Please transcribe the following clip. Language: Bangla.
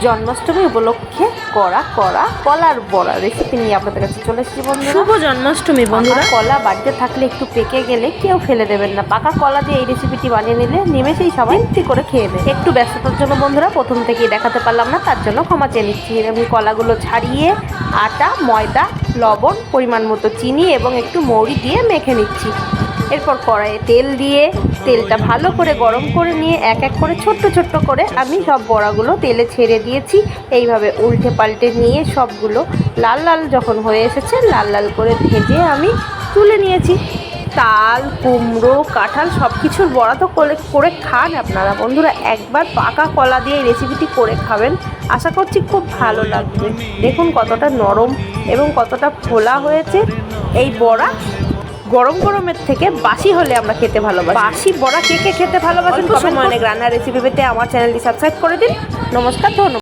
জন্মাষ্টমী উপলক্ষে করা কলার বড়া রেসিপি নিয়ে আপনাদের কাছে চলে এসেছি বন্ধুরা। শুভ জন্মাষ্টমী বন্ধুরা। কলা বাড়িতে থাকলে একটু পেকে গেলে কেউ ফেলে দেবেন না। পাকা কলা দিয়ে এই রেসিপিটি বানিয়ে নিলে নিমেষেই সবাই তৃপ্তি করে খেয়ে নেবে। একটু ব্যস্ততার জন্য বন্ধুরা প্রথম থেকেই দেখাতে পারলাম না, তার জন্য ক্ষমা চেয়ে নিচ্ছি। আমি কলাগুলো ছাড়িয়ে আটা, ময়দা, লবণ, পরিমাণ মতো চিনি এবং একটু মৌরি দিয়ে মেখে নিচ্ছি। এরপর কড়াইয়ে তেল দিয়ে তেলটা ভালো করে গরম করে নিয়ে এক এক করে ছোট্ট ছোট্ট করে আমি সব বড়াগুলো তেলে ছেড়ে দিয়েছি। এইভাবে উল্টে পাল্টে নিয়ে সবগুলো লাল লাল যখন হয়ে এসেছে লাল লাল করে ভেজে আমি তুলে নিয়েছি। তাল, কুমড়ো, কাঁঠাল সব কিছুর বড়া তো করে খান আপনারা বন্ধুরা। একবার পাকা কলা দিয়ে এই রেসিপিটি করে খাবেন, আশা করছি খুব ভালো লাগবে। দেখুন কতটা নরম এবং কতটা ফোলা হয়েছে। এই বড়া গরম গরমের থেকে বাসি হলে আমরা খেতে ভালোবাসি। বাসি বড়া কে কে খেতে ভালোবাসেন কমেন্ট করে। অনেক রান্নার রেসিপি পেতে আমার চ্যানেলটি সাবস্ক্রাইব করে দিন। নমস্কার, ধন্যবাদ।